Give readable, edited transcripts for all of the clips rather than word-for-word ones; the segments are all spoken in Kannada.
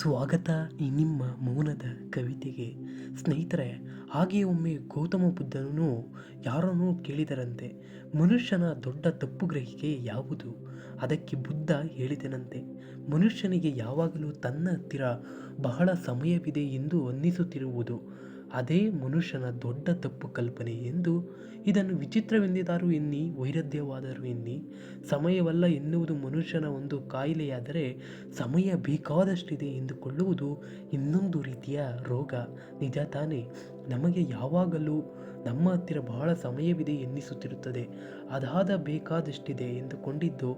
ಸ್ವಾಗತ ಈ ನಿಮ್ಮ ಮೌನದ ಕವಿತೆಗೆ. ಸ್ನೇಹಿತರೆ, ಹಾಗೆ ಒಮ್ಮೆ ಗೌತಮ ಬುದ್ಧನು ಯಾರನ್ನೂ ಕೇಳಿದರಂತೆ, ಮನುಷ್ಯನ ದೊಡ್ಡ ತಪ್ಪುಗ್ರಹಿಕೆ ಯಾವುದು? ಅದಕ್ಕೆ ಬುದ್ಧ ಹೇಳಿದನಂತೆ, ಮನುಷ್ಯನಿಗೆ ಯಾವಾಗಲೂ ತನ್ನ ಹತ್ತಿರ ಬಹಳ ಸಮಯವಿದೆ ಎಂದು ಅನ್ನಿಸುತ್ತಿರುವುದು. ಅದೇ ಮನುಷ್ಯನ ದೊಡ್ಡ ತಪ್ಪು ಕಲ್ಪನೆ ಎಂದು. ಇದನ್ನು ವಿಚಿತ್ರವೆಂದಿದಾರು ಎನ್ನಿ, ವೈರುಧ್ಯವಾದರು ಎನ್ನಿ, ಸಮಯವಲ್ಲ ಎನ್ನುವುದು ಮನುಷ್ಯನ ಒಂದು ಕಾಯಿಲೆಯಾದರೆ, ಸಮಯ ಬೇಕಾದಷ್ಟಿದೆ ಎಂದುಕೊಳ್ಳುವುದು ಇನ್ನೊಂದು ರೀತಿಯ ರೋಗ. ನಿಜ ತಾನೇ? ನಮಗೆ ಯಾವಾಗಲೂ ನಮ್ಮ ಹತ್ತಿರ ಬಹಳ ಸಮಯವಿದೆ ಎನ್ನಿಸುತ್ತಿರುತ್ತದೆ. ಅದಾದ ಬೇಕಾದಷ್ಟಿದೆ ಎಂದುಕೊಂಡಿದ್ದು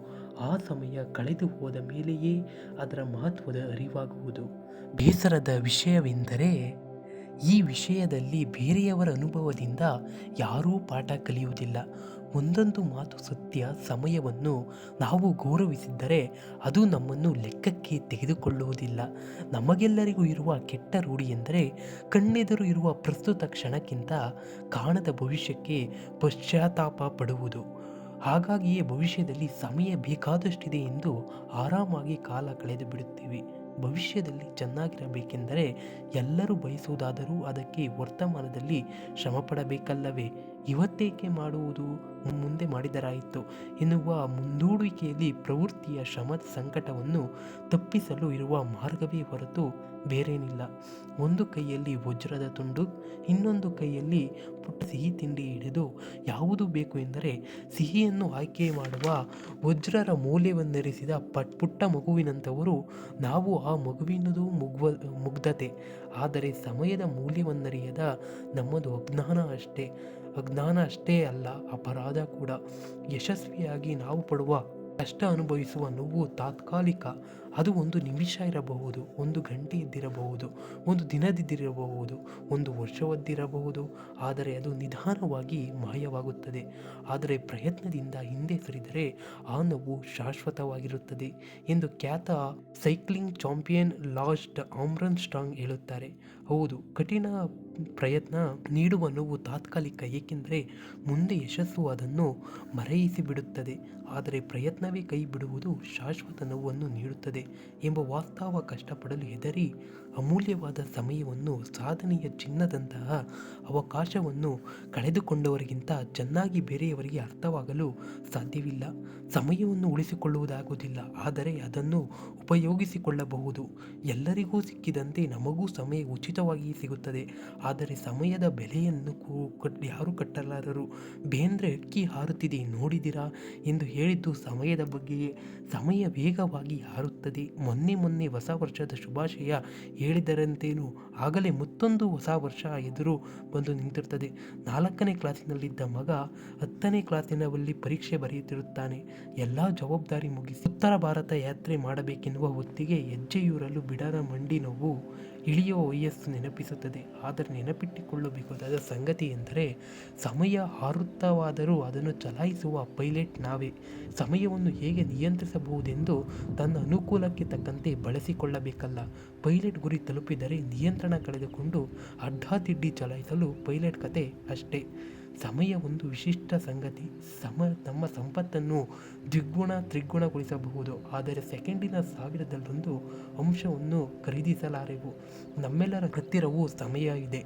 ಆ ಸಮಯ ಕಳೆದು ಹೋದ ಮೇಲೆಯೇ ಅದರ ಮಹತ್ವದ ಅರಿವಾಗುವುದು. ಬೇಸರದ ವಿಷಯವೆಂದರೆ, ಈ ವಿಷಯದಲ್ಲಿ ಬೇರೆಯವರ ಅನುಭವದಿಂದ ಯಾರೂ ಪಾಠ ಕಲಿಯುವುದಿಲ್ಲ. ಒಂದೊಂದು ಮಾತು ಸತ್ಯ. ಸಮಯವನ್ನು ನಾವು ಗೌರವಿಸಿದ್ದರೆ ಅದು ನಮ್ಮನ್ನು ಲೆಕ್ಕಕ್ಕೆ ತೆಗೆದುಕೊಳ್ಳುವುದಿಲ್ಲ. ನಮಗೆಲ್ಲರಿಗೂ ಇರುವ ಕೆಟ್ಟ ರೂಢಿ ಎಂದರೆ, ಕಣ್ಣೆದುರು ಇರುವ ಪ್ರಸ್ತುತ ಕ್ಷಣಕ್ಕಿಂತ ಕಾಣದ ಭವಿಷ್ಯಕ್ಕೆ ಪಶ್ಚಾತ್ತಾಪ ಪಡುವುದು. ಹಾಗಾಗಿಯೇ ಭವಿಷ್ಯದಲ್ಲಿ ಸಮಯ ಬೇಕಾದಷ್ಟಿದೆ ಎಂದು ಆರಾಮಾಗಿ ಕಾಲ ಕಳೆದು ಬಿಡುತ್ತೇವೆ. ಭವಿಷ್ಯದಲ್ಲಿ ಚೆನ್ನಾಗಿರಬೇಕೆಂದರೆ ಎಲ್ಲರೂ ಬಯಸುವುದಾದರೂ ಅದಕ್ಕೆ ವರ್ತಮಾನದಲ್ಲಿ ಶ್ರಮಪಡಬೇಕಲ್ಲವೇ? ಇವತ್ತೇಕೆ ಮಾಡುವುದು, ಮುಂದೆ ಮಾಡಿದರಾಯಿತು ಎನ್ನುವ ಮುಂದೂಡುವಿಕೆಯಲ್ಲಿ ಪ್ರವೃತ್ತಿಯ ಶ್ರಮದ ಸಂಕಟವನ್ನು ತಪ್ಪಿಸಲು ಇರುವ ಮಾರ್ಗವೇ ಹೊರತು ಬೇರೇನಿಲ್ಲ. ಒಂದು ಕೈಯಲ್ಲಿ ವಜ್ರದ ತುಂಡು, ಇನ್ನೊಂದು ಕೈಯಲ್ಲಿ ಪುಟ್ಟ ಸಿಹಿ ತಿಂಡಿ ಹಿಡಿದು ಯಾವುದು ಬೇಕು ಎಂದರೆ ಸಿಹಿಯನ್ನು ಆಯ್ಕೆ ಮಾಡುವ ವಜ್ರರ ಮೌಲ್ಯವನ್ನರಿಸಿದ ಪುಟ್ಟ ಮಗುವಿನಂಥವರು ನಾವು. ಆ ಮಗುವಿನದು ಮುಗ್ಧತೆ. ಆದರೆ ಸಮಯದ ಮೌಲ್ಯವನ್ನರಿಯದ ನಮ್ಮದು ಅಜ್ಞಾನ ಅಷ್ಟೇ ಅಲ್ಲ, ಅಪರಾಧ ಕೂಡ. ಯಶಸ್ವಿಯಾಗಿ ನಾವು ಪಡುವ ಕಷ್ಟ, ಅನುಭವಿಸುವ ನೋವು ತಾತ್ಕಾಲಿಕ. ಅದು ಒಂದು ನಿಮಿಷ ಇರಬಹುದು, ಒಂದು ಗಂಟೆ ಇದ್ದಿರಬಹುದು, ಒಂದು ದಿನದಿದ್ದಿರಬಹುದು, ಒಂದು ವರ್ಷವದ್ದಿರಬಹುದು. ಆದರೆ ಅದು ನಿಧಾನವಾಗಿ ಮಾಯವಾಗುತ್ತದೆ. ಆದರೆ ಪ್ರಯತ್ನದಿಂದ ಹಿಂದೆ ಸರಿದರೆ ಆ ನೋವು ಶಾಶ್ವತವಾಗಿರುತ್ತದೆ ಎಂದು ಖ್ಯಾತ ಸೈಕ್ಲಿಂಗ್ ಚಾಂಪಿಯನ್ ಲಾರ್ಸ್ ಆರ್ಮ್ಸ್ಟ್ರಾಂಗ್ ಹೇಳುತ್ತಾರೆ. ಹೌದು, ಕಠಿಣ ಪ್ರಯತ್ನ ನೀಡುವ ನೋವು ತಾತ್ಕಾಲಿಕ, ಏಕೆಂದರೆ ಮುಂದೆ ಯಶಸ್ಸು ಅದನ್ನು ಮರೆಯಿಸಿ ಬಿಡುತ್ತದೆ. ಆದರೆ ಪ್ರಯತ್ನವೇ ಕೈ ಬಿಡುವುದು ಶಾಶ್ವತ ನೋವನ್ನು ನೀಡುತ್ತದೆ ಎಂಬ ವಾಸ್ತವ ಕಷ್ಟಪಡಲು ಹೆದರಿ ಅಮೂಲ್ಯವಾದ ಸಮಯವನ್ನು, ಸಾಧನೆಯ ಚಿನ್ನದಂತಹ ಅವಕಾಶವನ್ನು ಕಳೆದುಕೊಂಡವರಿಗಿಂತ ಚೆನ್ನಾಗಿ ಬೇರೆಯವರಿಗೆ ಅರ್ಥವಾಗಲು ಸಾಧ್ಯವಿಲ್ಲ. ಸಮಯವನ್ನು ಉಳಿಸಿಕೊಳ್ಳುವುದಾಗುವುದಿಲ್ಲ, ಆದರೆ ಅದನ್ನು ಉಪಯೋಗಿಸಿಕೊಳ್ಳಬಹುದು. ಎಲ್ಲರಿಗೂ ಸಿಕ್ಕಿದಂತೆ ನಮಗೂ ಸಮಯ ಉಚಿತವಾಗಿ ಸಿಗುತ್ತದೆ. ಆದರೆ ಸಮಯದ ಬೆಲೆಯನ್ನು ಯಾರೂ ಕಟ್ಟಲಾರರು. ಬೇಂದ್ರೆ ಹಕ್ಕಿ ಹಾರುತ್ತಿದೆ ನೋಡಿದಿರಾ ಎಂದು ಹೇಳಿದ್ದು ಸಮಯದ ಬಗ್ಗೆಯೇ. ಸಮಯ ವೇಗವಾಗಿ ಹಾರುತ್ತದೆ. ಮೊನ್ನೆ ಹೊಸ ವರ್ಷದ ಶುಭಾಶಯ ಹೇಳಿದರಂತೇನು, ಆಗಲೇ ಮತ್ತೊಂದು ಹೊಸ ವರ್ಷ ಎದುರು ಬಂದು ನಿಂತಿರುತ್ತದೆ. 4ನೇ ಕ್ಲಾಸಿನಲ್ಲಿದ್ದ ಮಗ 10ನೇ ಕ್ಲಾಸಿನಲ್ಲಿ ಪರೀಕ್ಷೆ ಬರೆಯುತ್ತಿರುತ್ತಾನೆ. ಎಲ್ಲ ಜವಾಬ್ದಾರಿ ಮುಗಿಸಿ ಉತ್ತರ ಭಾರತ ಯಾತ್ರೆ ಮಾಡಬೇಕೆನ್ನುವ ಹೊತ್ತಿಗೆ ಹೆಜ್ಜೆಯೂರಲು ಬಿಡದ ಮಂಡಿ ನೋವು ಇಳಿಯುವ ವಯಸ್ಸು ನೆನಪಿಸುತ್ತದೆ. ಆದರೆ ನೆನಪಿಟ್ಟುಕೊಳ್ಳಬೇಕಾದ ಸಂಗತಿ ಎಂದರೆ, ಸಮಯ ಹಾರುತ್ತವಾದರೂ ಅದನ್ನು ಚಲಾಯಿಸುವ ಪೈಲಟ್ ನಾವೇ. ಸಮಯವನ್ನು ಹೇಗೆ ನಿಯಂತ್ರಿಸಬಹುದೆಂದು ತನ್ನ ಅನುಕೂಲಕ್ಕೆ ತಕ್ಕಂತೆ ಬಳಸಿಕೊಳ್ಳಬೇಕಲ್ಲ. ಪೈಲಟ್ ಗುರಿ ತಲುಪಿದರೆ ನಿಯಂತ್ರಣ ಕಳೆದುಕೊಂಡು ಅಡ್ಡಾದಿಡ್ಡಿ ಚಲಾಯಿಸಲು ಪೈಲಟ್ ಕತೆ ಅಷ್ಟೇ. ಸಮಯ ಒಂದು ವಿಶಿಷ್ಟ ಸಂಗತಿ. ನಮ್ಮ ಸಂಪತ್ತನ್ನು ತ್ರಿಗುಣಗೊಳಿಸಬಹುದು, ಆದರೆ ಸೆಕೆಂಡಿನ 1000 ಅಂಶವನ್ನು ಖರೀದಿಸಲಾರೆವು. ನಮ್ಮೆಲ್ಲರ ಹತ್ತಿರವೂ ಸಮಯ ಇದೆ.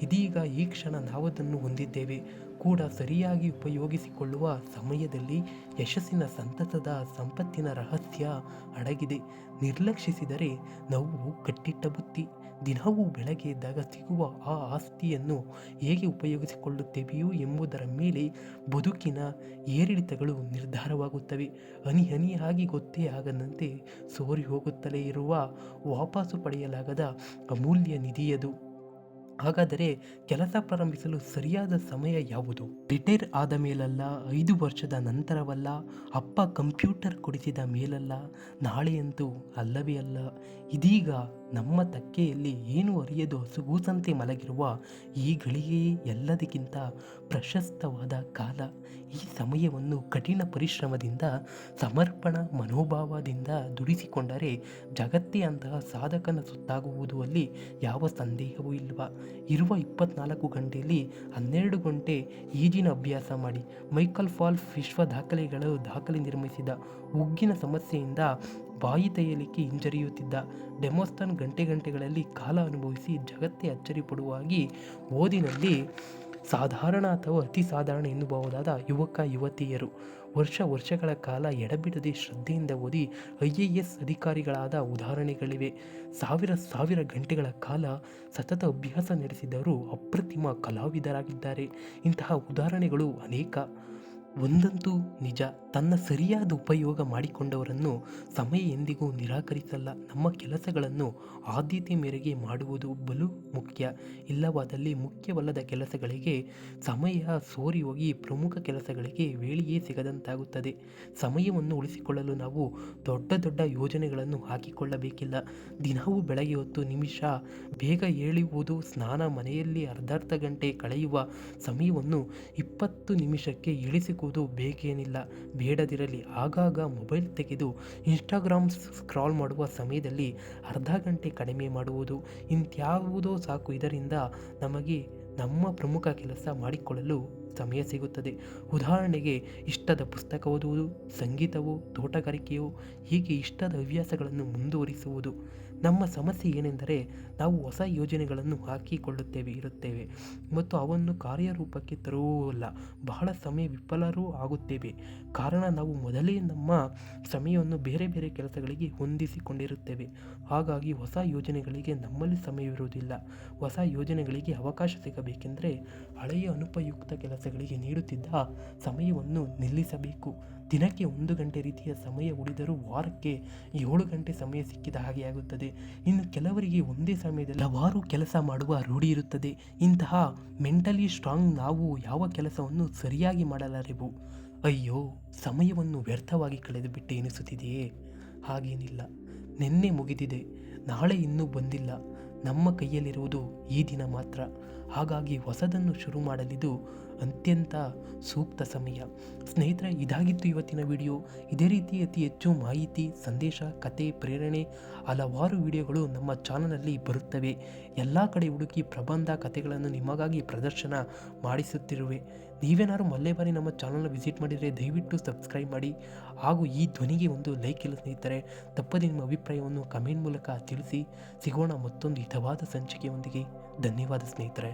ಇದೀಗ ಈ ಕ್ಷಣ ನಾವದನ್ನು ಹೊಂದಿದ್ದೇವೆ ಕೂಡ. ಸರಿಯಾಗಿ ಉಪಯೋಗಿಸಿಕೊಳ್ಳುವ ಸಮಯದಲ್ಲಿ ಯಶಸ್ಸಿನ ಸಂತಸದ ಸಂಪತ್ತಿನ ರಹಸ್ಯ ಅಡಗಿದೆ. ನಿರ್ಲಕ್ಷಿಸಿದರೆ ನಾವು ಕಟ್ಟಿಟ್ಟ ಬುತ್ತಿ. ದಿನವೂ ಬೆಳಗ್ಗೆ ಎದ್ದಾಗ ಸಿಗುವ ಆ ಆಸ್ತಿಯನ್ನು ಹೇಗೆ ಉಪಯೋಗಿಸಿಕೊಳ್ಳುತ್ತೇವೆಯೋ ಎಂಬುದರ ಮೇಲೆ ಬದುಕಿನ ಏರಿಳಿತಗಳು ನಿರ್ಧಾರವಾಗುತ್ತವೆ. ಹನಿ ಹನಿಯಾಗಿ ಗೊತ್ತೇ ಆಗದಂತೆ ಸೋರಿ ಹೋಗುತ್ತಲೇ ಇರುವ ವಾಪಸು ಪಡೆಯಲಾಗದ ಅಮೂಲ್ಯ ನಿಧಿಯದು. ಹಾಗಾದರೆ ಕೆಲಸ ಪ್ರಾರಂಭಿಸಲು ಸರಿಯಾದ ಸಮಯ ಯಾವುದು? ರಿಟೈರ್ ಆದ ಮೇಲಲ್ಲ, 5 ವರ್ಷದ ನಂತರವಲ್ಲ, ಅಪ್ಪ ಕಂಪ್ಯೂಟರ್ ಕೊಡಿಸಿದ ಮೇಲಲ್ಲ, ನಾಳೆಯಂತೂ ಅಲ್ಲವೇ ಅಲ್ಲ. ಇದೀಗ ನಮ್ಮ ತಕ್ಕೆಯಲ್ಲಿ ಏನು ಅರಿಯದು ಹಸುಗೂಸಂತೆ ಮಲಗಿರುವ ಈ ಗಳಿಗೆಯೇ ಎಲ್ಲದಕ್ಕಿಂತ ಪ್ರಶಸ್ತವಾದ ಕಾಲ. ಈ ಸಮಯವನ್ನು ಕಠಿಣ ಪರಿಶ್ರಮದಿಂದ, ಸಮರ್ಪಣಾ ಮನೋಭಾವದಿಂದ ದುಡಿಸಿಕೊಂಡರೆ ಜಗತ್ತೇ ಅಂತಹ ಸಾಧಕನ ಸುತ್ತಾಗುವುದು ಅಲ್ಲಿ ಯಾವ ಸಂದೇಹವೂ ಇಲ್ವ. ಇರುವ 24 ಗಂಟೆಯಲ್ಲಿ 12 ಗಂಟೆ ಈಜಿನ ಅಭ್ಯಾಸ ಮಾಡಿ. ಮೈಕಲ್ ಫಾಲ್ಪ್ ವಿಶ್ವ ದಾಖಲೆ ನಿರ್ಮಿಸಿದ ಉಗ್ಗಿನ ಸಮಸ್ಯೆಯಿಂದ ಬಾಯಿ ತೆಗೆಯಲಿಕ್ಕೆ ಹಿಂಜರಿಯುತ್ತಿದ್ದ. ಡೆಮೋಸ್ತನ್ ಗಂಟೆಗಳಲ್ಲಿ ಕಾಲ ಅನುಭವಿಸಿ ಜಗತ್ತೇ ಅಚ್ಚರಿ ಪಡುವಾಗಿ ಓದಿನಲ್ಲಿ ಸಾಧಾರಣ ಅಥವಾ ಅತಿ ಸಾಧಾರಣ ಎನ್ನಬಹುದಾದ ಯುವಕ ಯುವತಿಯರು ವರ್ಷಗಳ ಕಾಲ ಎಡಬಿಡದೆ ಶ್ರದ್ಧೆಯಿಂದ ಓದಿ IAS ಅಧಿಕಾರಿಗಳಾದ ಉದಾಹರಣೆಗಳಿವೆ. ಸಾವಿರ ಗಂಟೆಗಳ ಕಾಲ ಸತತ ಅಭ್ಯಾಸ ನಡೆಸಿದವರು ಅಪ್ರತಿಮ ಕಲಾವಿದರಾಗಿದ್ದಾರೆ. ಇಂತಹ ಉದಾಹರಣೆಗಳು ಅನೇಕ. ಒಂದಂತೂ ನಿಜ, ತನ್ನ ಸರಿಯಾದ ಉಪಯೋಗ ಮಾಡಿಕೊಂಡವರನ್ನು ಸಮಯ ಎಂದಿಗೂ ನಿರಾಕರಿಸಲ್ಲ. ನಮ್ಮ ಕೆಲಸಗಳನ್ನು ಆದ್ಯತೆ ಮೇರೆಗೆ ಮಾಡುವುದು ಬಲು ಮುಖ್ಯ. ಇಲ್ಲವಾದಲ್ಲಿ ಮುಖ್ಯವಲ್ಲದ ಕೆಲಸಗಳಿಗೆ ಸಮಯ ಸೋರಿ ಹೋಗಿ ಪ್ರಮುಖ ಕೆಲಸಗಳಿಗೆ ವೇಳೆಯೇ ಸಿಗದಂತಾಗುತ್ತದೆ. ಸಮಯವನ್ನು ಉಳಿಸಿಕೊಳ್ಳಲು ನಾವು ದೊಡ್ಡ ಯೋಜನೆಗಳನ್ನು ಹಾಕಿಕೊಳ್ಳಬೇಕಿಲ್ಲ. ದಿನವೂ ಬೆಳಗ್ಗೆ 10 ನಿಮಿಷ ಬೇಗ ಏಳುವುದು, ಸ್ನಾನ, ಮನೆಯಲ್ಲಿ ಅರ್ಧ ಗಂಟೆ ಕಳೆಯುವ ಸಮಯವನ್ನು 20 ನಿಮಿಷಕ್ಕೆ ಇಳಿಸಿಕೊಳ್ಳುವುದು ಬೇಕೇನಿಲ್ಲ. ಬೇಡದಿರಲಿ ಆಗಾಗ ಮೊಬೈಲ್ ತೆಗೆದು ಇನ್ಸ್ಟಾಗ್ರಾಮ್ ಸ್ಕ್ರಾಲ್ ಮಾಡುವ ಸಮಯದಲ್ಲಿ ಅರ್ಧ ಗಂಟೆ ಕಡಿಮೆ ಮಾಡುವುದು, ಇಂತ್ಯಾವುದೋ ಸಾಕು. ಇದರಿಂದ ನಮಗೆ ನಮ್ಮ ಪ್ರಮುಖ ಕೆಲಸ ಮಾಡಿಕೊಳ್ಳಲು ಸಮಯ ಸಿಗುತ್ತದೆ. ಉದಾಹರಣೆಗೆ ಇಷ್ಟದ ಪುಸ್ತಕ ಓದುವುದು, ಸಂಗೀತವು, ತೋಟಗಾರಿಕೆಯು, ಹೀಗೆ ಇಷ್ಟದ ಹವ್ಯಾಸಗಳನ್ನು ಮುಂದುವರಿಸುವುದು. ನಮ್ಮ ಸಮಸ್ಯೆ ಏನೆಂದರೆ ನಾವು ಹೊಸ ಯೋಜನೆಗಳನ್ನು ಇರುತ್ತೇವೆ ಮತ್ತು ಅವನ್ನು ಕಾರ್ಯರೂಪಕ್ಕೆ ತರುವುದಿಲ್ಲ. ಬಹಳ ಸಮಯ ವಿಫಲರೂ ಆಗುತ್ತೇವೆ. ಕಾರಣ ನಾವು ಮೊದಲೇ ನಮ್ಮ ಸಮಯವನ್ನು ಬೇರೆ ಕೆಲಸಗಳಿಗೆ ಹೊಂದಿಸಿಕೊಂಡಿರುತ್ತೇವೆ. ಹಾಗಾಗಿ ಹೊಸ ಯೋಜನೆಗಳಿಗೆ ನಮ್ಮಲ್ಲಿ ಸಮಯವಿರುವುದಿಲ್ಲ. ಹೊಸ ಯೋಜನೆಗಳಿಗೆ ಅವಕಾಶ ಸಿಗಬೇಕೆಂದರೆ ಹಳೆಯ ಅನುಪಯುಕ್ತ ಕೆಲಸಗಳಿಗೆ ನೀಡುತ್ತಿದ್ದ ಸಮಯವನ್ನು ನಿಲ್ಲಿಸಬೇಕು. ದಿನಕ್ಕೆ 1 ಗಂಟೆ ರೀತಿಯ ಸಮಯ ಉಳಿದರೂ ವಾರಕ್ಕೆ 7 ಗಂಟೆ ಸಮಯ ಸಿಕ್ಕಿದ ಹಾಗೆ ಆಗುತ್ತದೆ. ಇನ್ನು ಕೆಲವರಿಗೆ ಒಂದೇ ಸಮಯದಲ್ಲಿ ಹಲವಾರು ಕೆಲಸ ಮಾಡುವ ರೂಢಿ ಇರುತ್ತದೆ. ಇಂತಹ ಮೆಂಟಲಿ ಸ್ಟ್ರಾಂಗ್ ನಾವು ಯಾವ ಕೆಲಸವನ್ನು ಸರಿಯಾಗಿ ಮಾಡಲಾರೆವು. ಅಯ್ಯೋ, ಸಮಯವನ್ನು ವ್ಯರ್ಥವಾಗಿ ಕಳೆದು ಬಿಟ್ಟೆ ಎನಿಸುತ್ತಿದೆಯೇ? ಹಾಗೇನಿಲ್ಲ. ನಿನ್ನೆ ಮುಗಿದಿದೆ, ನಾಳೆ ಇನ್ನೂ ಬಂದಿಲ್ಲ. ನಮ್ಮ ಕೈಯಲ್ಲಿರುವುದು ಈ ದಿನ ಮಾತ್ರ. ಹಾಗಾಗಿ ಹೊಸದನ್ನು ಶುರು ಮಾಡಲಿದ್ದು ಅತ್ಯಂತ ಸೂಕ್ತ ಸಮಯ. ಸ್ನೇಹಿತರೆ, ಇದಾಗಿತ್ತು ಇವತ್ತಿನ ವಿಡಿಯೋ. ಇದೇ ರೀತಿ ಅತಿ ಹೆಚ್ಚು ಮಾಹಿತಿ, ಸಂದೇಶ, ಕತೆ, ಪ್ರೇರಣೆ ಹಲವಾರು ವಿಡಿಯೋಗಳು ನಮ್ಮ ಚಾನಲಲ್ಲಿ ಬರುತ್ತವೆ. ಎಲ್ಲ ಕಡೆ ಹುಡುಕಿ ಪ್ರಬಂಧ ಕಥೆಗಳನ್ನು ನಿಮಗಾಗಿ ಪ್ರದರ್ಶನ ಮಾಡಿಸುತ್ತಿರುವೆ. ನೀವೇನಾದ್ರು ಮೊದಲೇ ಬಾರಿ ನಮ್ಮ ಚಾನಲ್ನ ವಿಸಿಟ್ ಮಾಡಿದರೆ ದಯವಿಟ್ಟು ಸಬ್ಸ್ಕ್ರೈಬ್ ಮಾಡಿ ಹಾಗೂ ಈ ಧ್ವನಿಗೆ ಒಂದು ಲೈಕ್ ಇಲ್ಲ ಸ್ನೇಹಿತರೆ. ತಪ್ಪದೆ ನಿಮ್ಮ ಅಭಿಪ್ರಾಯವನ್ನು ಕಮೆಂಟ್ ಮೂಲಕ ತಿಳಿಸಿ. ಸಿಗೋಣ ಮತ್ತೊಂದು ಹಿತವಾದ ಸಂಚಿಕೆಯೊಂದಿಗೆ. ಧನ್ಯವಾದ ಸ್ನೇಹಿತರೆ.